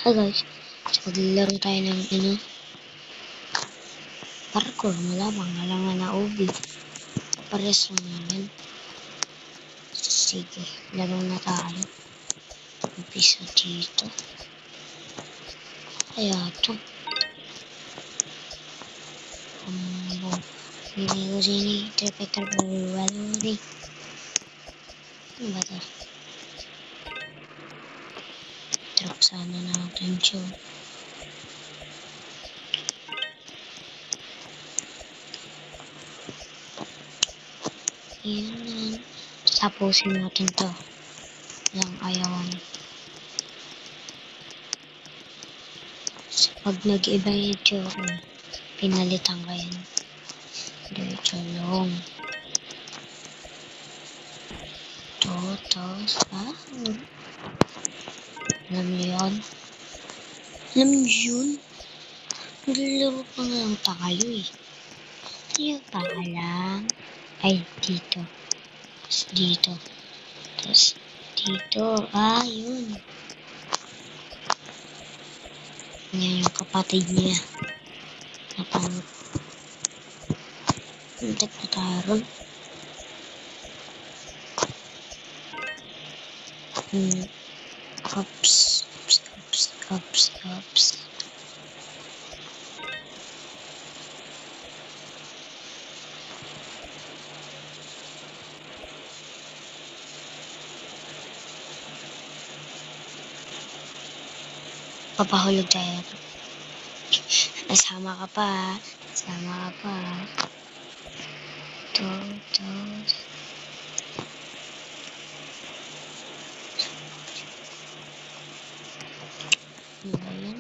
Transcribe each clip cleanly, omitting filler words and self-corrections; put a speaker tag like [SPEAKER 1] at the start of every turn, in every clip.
[SPEAKER 1] Hi guys, so maglaro tayo ng parkour. Malamang nga na OB. Pares lang naman. Sige, laro na tayo. Umpisa dito. Kaya ito. Hindi ko sini. Tripector po. Waluri. Ano ba ito? Trap sana natin siya. Yan. Tapusin natin to. Lang ayawan. Pag nag-iba yung joke, pinalitan ka yan. Diretso long. Totos. Alam niyo yun? Alam niyo yun? Naglaro pa nga lang tayo eh. Tayo pa lang. Ay, dito. Tapos dito. Tapos dito. Yun. Yan yung kapatid niya. Napangit. Hintek na tayo ron. Ups. Papahulog tayo. Sama ka pa. Totos. Ano ba yan?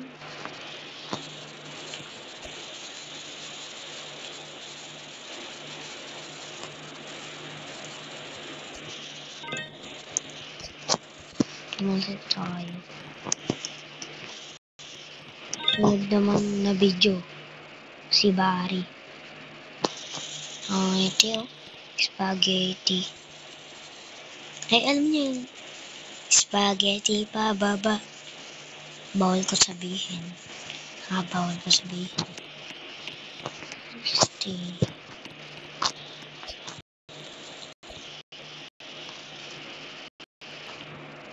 [SPEAKER 1] Tumusok tayo. Sunod naman na video. Si Barry. Ito yun. Spaghetti. Ay, alam niyo yun. Spaghetti pa baba. Bawal ko sabihin. Bawal ko sabihin. Stay.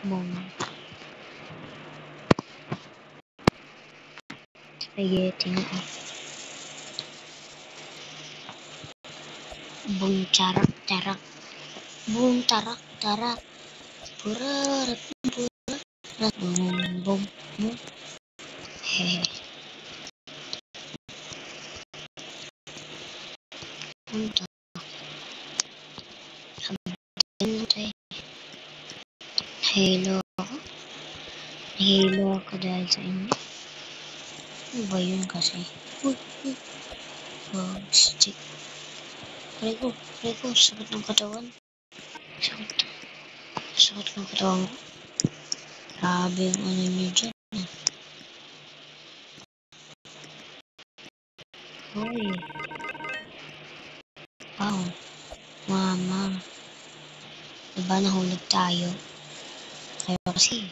[SPEAKER 1] Boom. Spaghetti nga eh. Boom, charak. Boom, tarak. Purarat. Boom. Hehe. Punta. Halo ako dahil sa inyo. Ano ba yun kasi? Stick. Pare ko, sakit ng katawan. Sakit ng katawan ko. Grabe yung ano nyo dyan. Hoy. Wow. Mama. Diba nahulog tayo? Kayo kasi.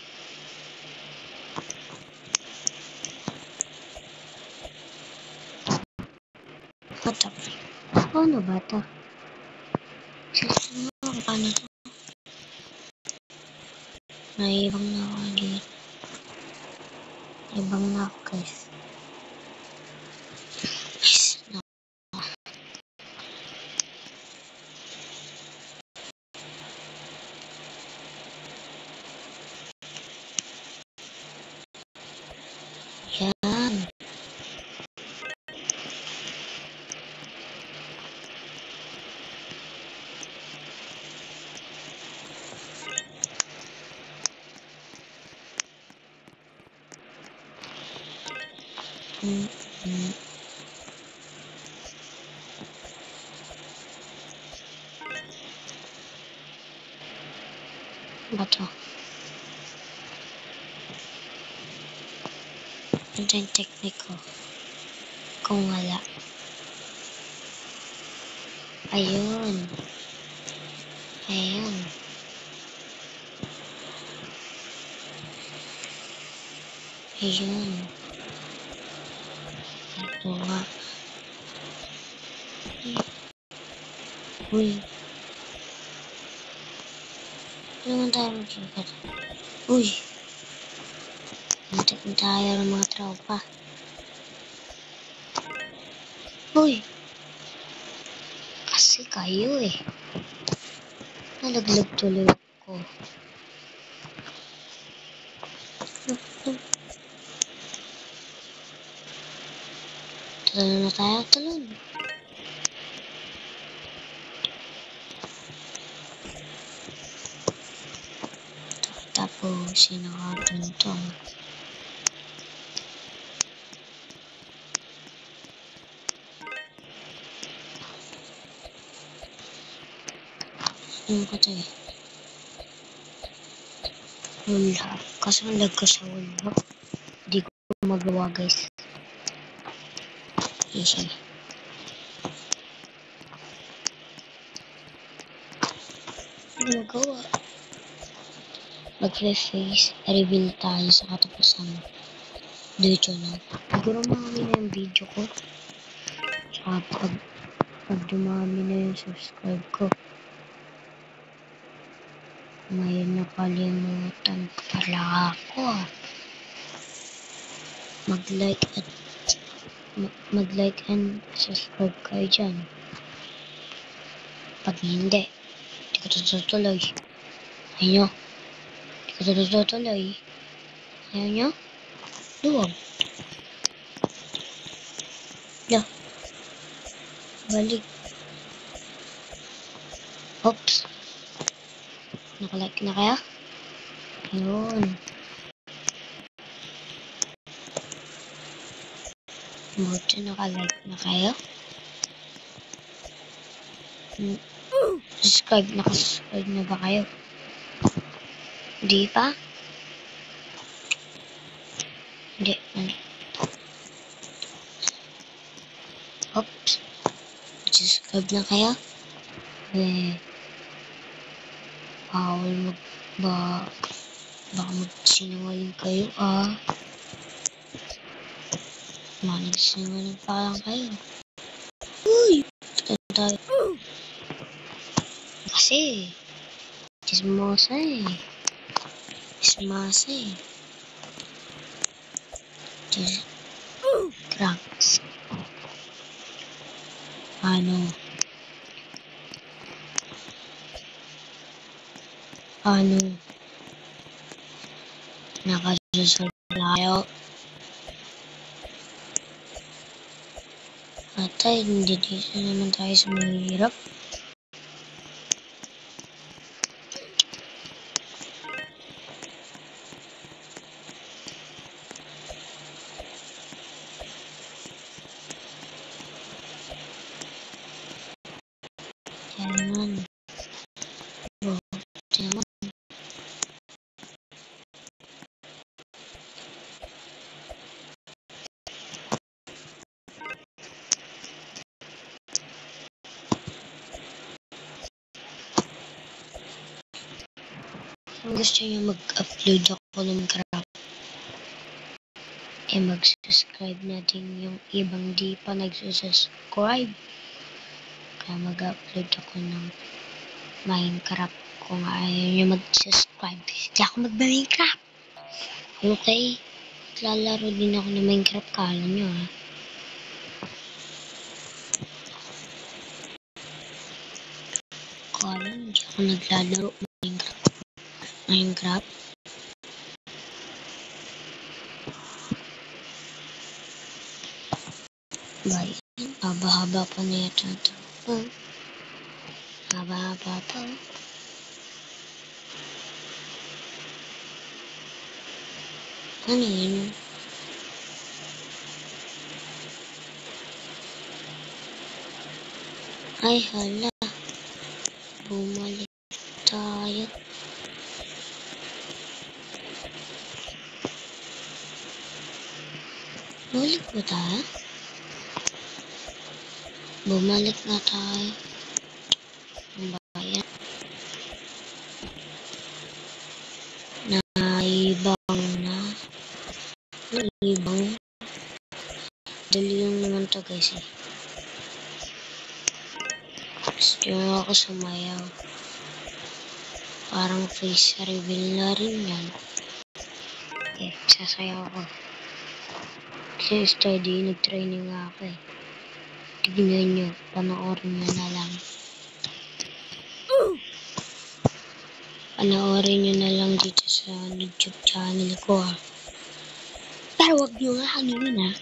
[SPEAKER 1] What the frick? Paano ba ito? Paano ito? Naibang na ako dito. Naibang na ako guys. Yan. Bato. Ito yung technique ko. Kung wala. Ayun. Ayun. Ito nga. Uy. Ano naman tayo magsikat? Uy. Muntik na tayo ng mga tropa. Uy. Kasi kayo eh. Nalaglag tuloy ako. Talon na tayo, talon. Tapos, sinakatan ito. Ano ko ito eh? Wala. Kasi ang lag ko sa wala. Hindi ko magawa guys. Easy. Hindi magawa. Mag-face reveal tayo sa katapusan. Dito na. Siguro marami na yung video ko. Tsaka pag dumami na yung subscribe ko. May nakalimutan pala ako. Mag-like and subscribe kayo dyan. Pag hindi ko tutuloy. Ayaw nyo? Hindi ko tutuloy. Ayaw nyo? Luwag. Yeah. Balik. Oops. Nakalike na kaya? Ayun. Buti nakalike na kayo? Nakasubscribe na ba kayo? Hindi pa? Hindi. Oops. Subscribe na kayo? Bawal baka magsinungaling kayo Nagsinungaling pa lang kayo. Uy! Tayo. Kasi chismosa eh. Cracks. Ano? Nakasusol tayo. Atay, hindi dito naman tayo sa mahirap. Yan. Kung gusto nyo mag-upload ako ng crap, mag-subscribe na din yung ibang di pa nagsusubscribe. Kaya mag-upload ako ng Minecraft. Kung ayaw nyo mag-subscribe, hindi ako mag-Minecraft. Okay? Lalaro din ako ng Minecraft, kala nyo Kala hindi ako naglalaro Minecraft. Bye. Haba-haba pa na ito. Haba-haba pa. Ano yun? Ay hala. Bumalik tayo. Bumalik ba tayo? Bumalik na tayo. Ang bayan. Naibang na. naman to guys eh. Gusto nyo ako sumayaw. Parang face reveal na rin yan. Okay, sasayaw ko. Kasi study, nag-training nga ako eh. Tignan nyo, panoorin nyo na lang. Panoorin nyo na lang dito sa YouTube channel ko ah. Pero wag nyo nga ano yun ah.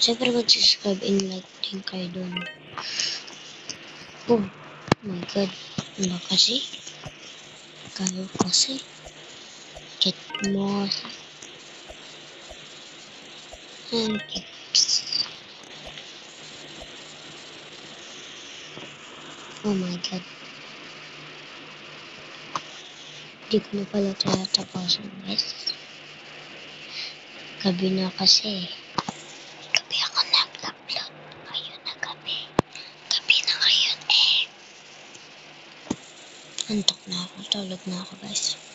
[SPEAKER 1] Siyempre mag-subscribe and like din kayo doon. Oh my god. Ano ba kasi? Kayo kasi. Get mo. And tips. Oh my god. Di ko na pala tapusin guys. Gabi na kasi. Gabi ako nag-upload. Ngayon na gabi. Gabi na ngayon eh. Antok na ako. Tulog na ako guys.